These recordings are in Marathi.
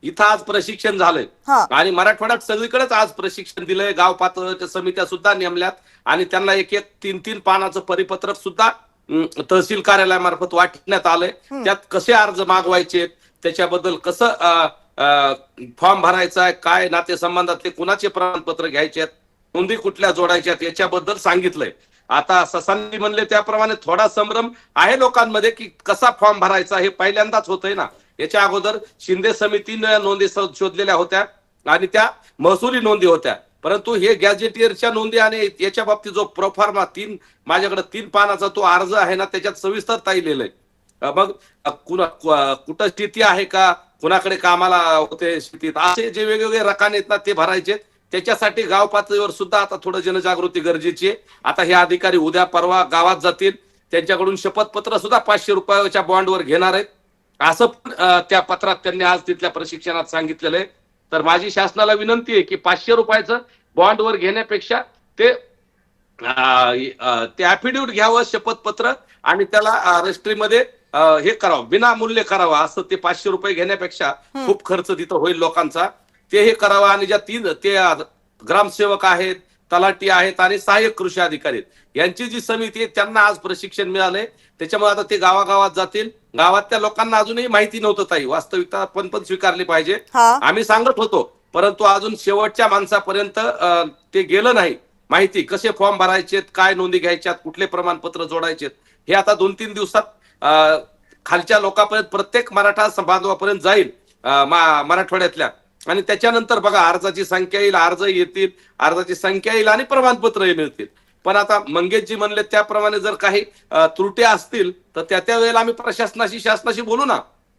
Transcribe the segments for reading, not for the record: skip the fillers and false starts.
इथं आज प्रशिक्षण झालंय आणि मराठवाड्यात सगळीकडेच आज प्रशिक्षण दिलंय. गाव पातळीच्या समित्या सुद्धा नेमल्यात आणि त्यांना एक एक 3-3 पानाचं परिपत्रक सुद्धा तहसील कार्यालयामार्फत वाटण्यात आलंय. त्यात कसे अर्ज मागवायचे, त्याच्याबद्दल कसं फॉर्म भरायचा आहे, काय नातेसंबंधातले कुणाचे प्रमाणपत्र घ्यायचे आहेत, नोंदी कुठल्या जोडायच्यात याच्याबद्दल सांगितलंय. आता ससांनी म्हणले त्याप्रमाणे थोडा संभ्रम आहे लोकांमध्ये की कसा फॉर्म भरायचा, हे पहिल्यांदाच होतंय ना. याच्या अगोदर शिंदे समितीने नोंदी शोधलेल्या होत्या आणि त्या महसुली नोंदी होत्या, परंतु हे गॅजेटियरच्या नोंदी आणि याच्या बाबतीत जो प्रोफॉर्मा माझ्याकडे 3 पानाचा तो अर्ज आहे ना, त्याच्यात सविस्तर लिहिलंय. मग कुठं स्थिती आहे का, कुणाकडे कामाला होते स्थितीत, असे जे वेगवेगळे रकाने आहेत ना ते भरायचे. त्याच्यासाठी गाव पातळीवर सुद्धा आता थोडं जनजागृती गरजेची आहे. आता हे अधिकारी उद्या परवा गावात जातील, त्यांच्याकडून शपथपत्र सुद्धा 500 रुपयाच्या बॉन्डवर घेणार आहेत, असं त्या पत्रात त्यांनी आज तिथल्या प्रशिक्षणात सांगितलेलं आहे. तर माझी शासनाला विनंती आहे की 500 रुपयाचं बॉन्डवर घेण्यापेक्षा ते ऍफिडेव्हिट घ्यावं, शपथपत्र, आणि त्याला रजिस्ट्रीमध्ये हे करावं, विनामूल्य करावं. असं ते 500 रुपये घेण्यापेक्षा खूप खर्च तिथं होईल लोकांचा, ते हे करावं. आणि ज्या 3 ते ग्रामसेवक आहेत, तलाठी आहेत आणि सहाय्यक कृषी अधिकारी आहेत, यांची जी समिती आहे त्यांना आज प्रशिक्षण मिळालंय. त्याच्यामुळे आता ते गावागावात जातील. गावातल्या लोकांना अजूनही माहिती नव्हतं ताई, वास्तविकता आपण पण स्वीकारली पाहिजे. आम्ही सांगत होतो, परंतु अजून शेवटच्या माणसापर्यंत ते गेलं नाही. माहिती कसे फॉर्म भरायचेत, काय नोंदी घ्यायच्यात, कुठले प्रमाणपत्र जोडायचेत, हे आता 2-3 दिवसात खालच्या लोकांपर्यंत, प्रत्येक मराठा बांधवापर्यंत जाईल मराठवाड्यातल्या. आणि त्याच्यानंतर बघा अर्जाची संख्या येईल, अर्ज येतील, अर्जाची संख्या येईल आणि प्रमाणपत्रही मिळतील. पण आता मंगेशजी म्हणले त्याप्रमाणे जर काही त्रुटी असतील तर त्या वेळेला आम्ही शासनाशी बोलू ना.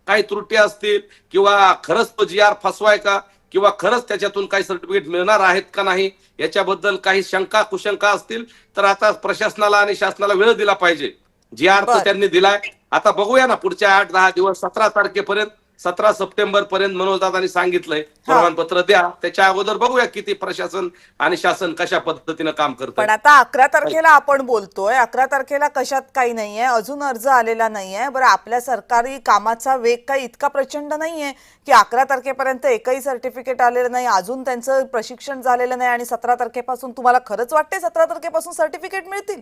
काही त्रुटी असतील किंवा खरंच तो GR फसवाय का, किंवा खरंच त्याच्यातून काही सर्टिफिकेट मिळणार आहेत का नाही, याच्याबद्दल काही शंका कुशंका असतील तर आता प्रशासनाला आणि शासनाला वेळ दिला पाहिजे. GR तो त्यांनी दिलाय, आता बघूया ना पुढच्या 8-10 दिवस, 17 तारखेपर्यंत, 17 सप्टेंबर पर्यंत मनोजदादांनी सांगितलंय प्रमाणपत्र द्या. त्याच्या अगोदर बघूया किती प्रशासन आणि शासन कशा पद्धतीनं काम करतं. पण आता 11 तारखेला आपण बोलतोय, 11 तारखेला कशात काही नाहीये, अजून अर्ज आलेला नाहीये. बरं, आपल्या सरकारी कामाचा वेग काही इतका प्रचंड नाहीये की 11 तारखेपर्यंत एकही सर्टिफिकेट आलेलं नाही, अजून त्यांचं प्रशिक्षण झालेलं नाही आणि 17 तारखेपासून तुम्हाला खरंच वाटते 17 तारखेपासून सर्टिफिकेट मिळतील?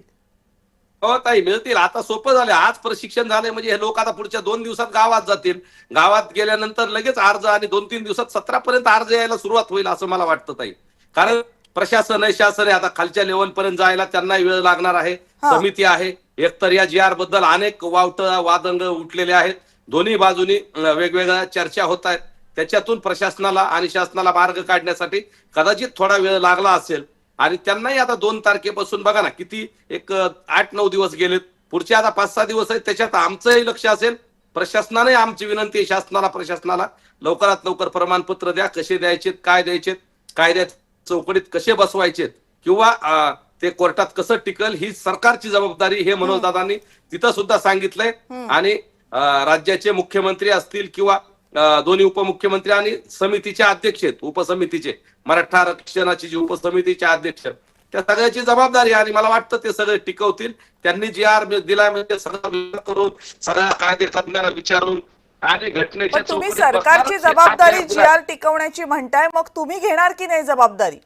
हो ताई, मिळतील. आता सोपं झालं, आज प्रशिक्षण झालंय म्हणजे हे लोक आता पुढच्या 2 दिवसात गावात जातील. गावात गेल्यानंतर लगेच अर्ज, आणि 2-3 दिवसात 17 पर्यंत अर्ज यायला सुरुवात होईल असं मला वाटतं ताई. कारण प्रशासन आहे, शासन आहे, आता खालच्या लेवल पर्यंत जायला त्यांनाही वेळ लागणार आहे. समिती आहे, एकतर या GR बद्दल अनेक वादंग उठलेले आहेत, दोन्ही बाजूनी वेगवेगळ्या चर्चा होत आहेत. त्याच्यातून प्रशासनाला आणि शासनाला मार्ग काढण्यासाठी कदाचित थोडा वेळ लागला असेल. आणि त्यांनाही आता 2 तारखेपासून बघा ना किती, एक 8-9 दिवस गेलेत, पुढचे आता 5-6 दिवस आहेत. त्याच्यात आमचंही लक्ष असेल, प्रशासनाने, आमची विनंती आहे शासनाला, प्रशासनाला लवकरात लवकर प्रमाणपत्र द्या. कसे द्यायचेत, काय द्यायचेत, कायद्यात चौकटीत कसे बसवायचेत, किंवा ते कोर्टात कसं टिकल, ही सरकारची जबाबदारी, हे मनोजदादांनी तिथं सुद्धा सांगितलंय. आणि राज्याचे मुख्यमंत्री असतील किंवा दोन्ही उपमुख्यमंत्री आणि समितीचे अध्यक्ष आहेत, उपसमितीचे, मराठा आरक्षणाची जी उपसमितीचे अध्यक्ष, त्या सगळ्याची जबाबदारी. आणि मला वाटतं ते सगळे टिकवतील. त्यांनी GR दिलाय म्हणजे सगळं करून, सगळ्या कायदे तज्ञांना विचारून आणि घटनेच्या, तुम्ही सरकारची जबाबदारी GR टिकवण्याची म्हणताय, मग तुम्ही घेणार की नाही जबाबदारी?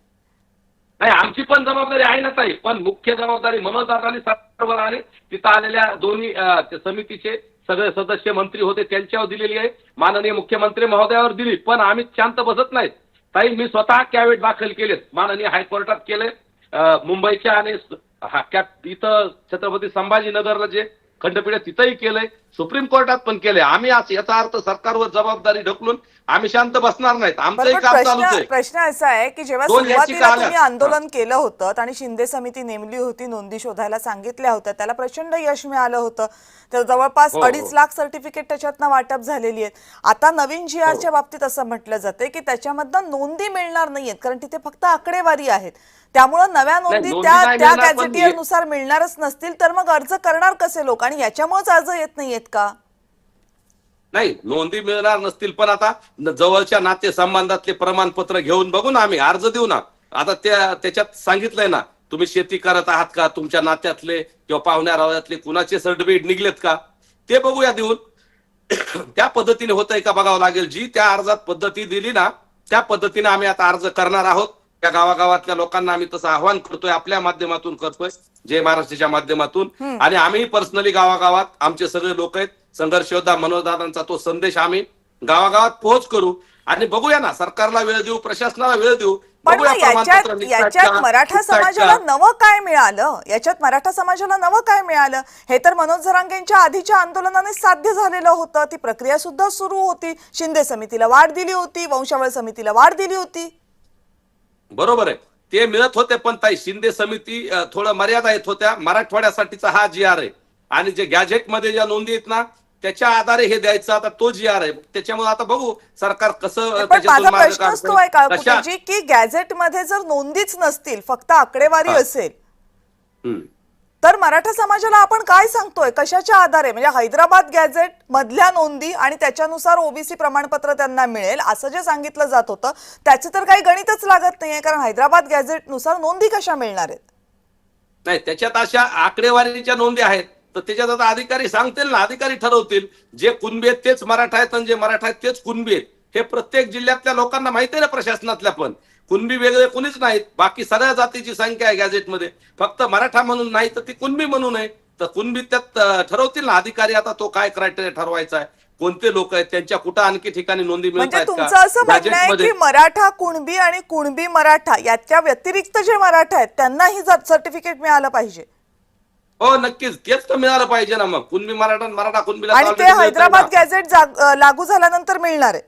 नाही, आमची पण जबाबदारी आहे ना ताई, पण मुख्य जबाबदारी मनोजदादांनी सरकारवर आणि तिथं आलेल्या दोन्ही समितीचे सगळे सदस्य मंत्री होते त्यांच्यावर दिलेली आहे, माननीय मुख्यमंत्री महोदयावर दिली. पण आम्ही शांत बसत नाहीत ताई. मी स्वतः कॅवेट दाखल केलेत, माननीय हायकोर्टात केले, मुंबईच्या आणि इथं छत्रपती संभाजीनगरला जे खंडपीठ तिथंही केलंय, सुप्रीम कोर्टात पण केलंय. आम्ही याचा अर्थ सरकारवर जबाबदारी ढकलून आम्ही शांत बसणार नाहीत, आमचंही काम चालूच आहे. प्रश्न असा आहे की जेव्हा सुरुवातीला तुम्ही आंदोलन केलं होतं आणि शिंदे समिती नेमली होती, नोंदी शोधायला सांगितल्या होत्या, त्याला प्रचंड यश मिळालं होतं. तर जवळपास 2.5 लाख सर्टिफिकेट त्याच्यातनं वाटप झालेली आहेत. आता नवीन GRच्या बाबतीत असं म्हटलं जाते की त्याच्यामधनं नोंदी मिळणार नाहीयेत, कारण तिथे फक्त आकडेवारी आहेत. त्यामुळे नव्या नोंदी त्या गॅझेटियर नुसार मिळणारच नसतील, तर मग अर्ज करणार कसे लोक? आणि याच्यामुळेच अर्ज येत नाहीयेत का? नाही, नोंदी मिळणार नसतील, पण आता जवळच्या नातेसंबंधातले प्रमाणपत्र घेऊन बघू ना, आम्ही अर्ज देऊ ना. आता त्याच्यात सांगितलंय ना, तुम्ही शेती करत आहात का, तुमच्या नात्यातले किंवा पाहुण्या रावळ्यातले कुणाचे सर्टिफिकेट निघलेत का, ते बघूया देऊन. त्या पद्धतीने होतंय का बघावं लागेल. जी त्या अर्जात पद्धती दिली ना त्या पद्धतीने आम्ही आता अर्ज करणार आहोत. त्या गावागावातल्या लोकांना आम्ही तसं आव्हान करतोय, आपल्या माध्यमातून करतोय, जय महाराष्ट्राच्या माध्यमातून. आणि आम्ही पर्सनली गावागावात आमचे सगळे लोक आहेत, संघर्ष योद्धा मनोजदादांचा तो संदेश आम्ही गावागावात पोहोच करू आणि बघूया ना, सरकारला वेळ देऊ, प्रशासनाला वेळ देऊ. पण मग याच्यात मराठा समाजाला नवं काय मिळालं? याच्यात मराठा समाजाला नवं काय मिळालं? हे तर मनोज जरांगेंच्या आधीच्या आंदोलनाने साध्य झालेलं होतं. ती प्रक्रिया सुद्धा सुरू होती. शिंदे समितीला वाढ दिली होती, वंशावळ समितीला वाढ दिली होती. बरोबर आहे, ते मिळत होते. पण ताई, शिंदे समिती थोडं मर्यादा येत होत्या. मराठवाड्यासाठीचा हा GR आहे आणि जे गॅझेटमध्ये ज्या नोंदी आहेत ना त्याच्या आधारे हे द्यायचं. आता तो GR आहे, त्याच्यामुळे आता बघू सरकार कसं. पण माझा प्रश्नच तो आहे काळकुटीजी की गॅझेटमध्ये जर नोंदीच नसतील, फक्त आकडेवारी असेल, तर मराठा समाजाला आपण काय सांगतोय? कशाच्या आधारे? म्हणजे हैदराबाद गॅझेट मधल्या नोंदी आणि त्याच्यानुसार ओबीसी प्रमाणपत्र त्यांना मिळेल असं जे सांगितलं जात होतं त्याचे तर काही गणितच लागत नाहीये, कारण हैदराबाद गॅझेट नुसार नोंदी कशा मिळणार आहेत? नाही, त्याच्यात अशा आकडेवारीच्या नोंदी आहेत, तर त्याच्यात आता अधिकारी सांगतील ना, अधिकारी ठरवतील. जे कुणबी आहेत तेच मराठा आहेत आणि जे मराठा आहेत तेच कुणबी आहेत. हे प्रत्येक जिल्ह्यातल्या लोकांना माहिती आहे ना, प्रशासनातल्या पण. कुणबी वेगळे कुणीच नाहीत, बाकी सगळ्या जातीची संख्या आहे गॅझेटमध्ये. फक्त मराठा म्हणून नाही तर ती कुणबी म्हणून आहे. तर कुणबी त्यात ठरवतील ना अधिकारी. आता तो काय क्रायटेरिया ठरवायचा आहे, कोणते लोक आहेत, त्यांच्या कुठं आणखी ठिकाणी नोंदी मिळत आहेत का? म्हणजे तुमचं असं म्हणणं आहे की मराठा कुणबी आणि कुणबी मराठा याच्या व्यतिरिक्त जे मराठा आहेत त्यांनाही सर्टिफिकेट मिळालं पाहिजे? हो, नक्कीच, तेच तर मिळालं पाहिजे ना. मग कुणबी मराठा, मराठा कुणबीला आणि ते हैदराबाद गॅझेट लागू झाल्यानंतर मिळणार आहे?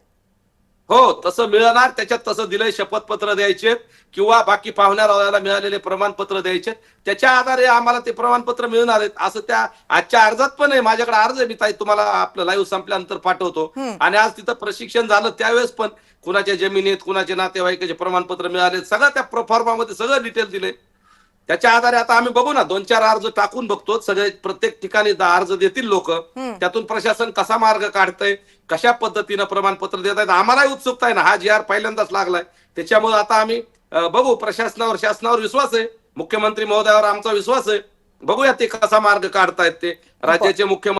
हो, तसं मिळणार. त्याच्यात तसं दिलंय, शपथपत्र द्यायचे किंवा बाकी पाहुण्याला मिळालेले प्रमाणपत्र द्यायचे. त्याच्या आधारे आम्हाला ते प्रमाणपत्र मिळणार आहेत असं त्या आजच्या अर्जात पण आहे. माझ्याकडे अर्ज आहे, मी ताई तुम्हाला आपलं लाईव्ह संपल्यानंतर पाठवतो. आणि आज तिथं प्रशिक्षण झालं त्यावेळेस पण कुणाच्या जमिनीत, कुणाचे नातेवाईकाचे प्रमाणपत्र मिळाले, सगळं त्या प्रोफॉर्मामध्ये सगळं डिटेल दिले. त्याच्या आधारे आता आम्ही बघू ना, 2-4 अर्ज टाकून बघतो. सगळे प्रत्येक ठिकाणी अर्ज देतील लोक. त्यातून प्रशासन कसा मार्ग काढतंय, कशा पद्धतीनं प्रमाणपत्र देत आहेत, आम्हालाही उत्सुकता आहे ना. हा GR पहिल्यांदाच लागलाय, त्याच्यामुळे आता आम्ही बघू. प्रशासनावर, शासनावर विश्वास आहे, मुख्यमंत्री महोदयावर आमचा विश्वास आहे. बघूया ते कसा मार्ग काढतायत ते राज्याचे मुख्यमंत्री.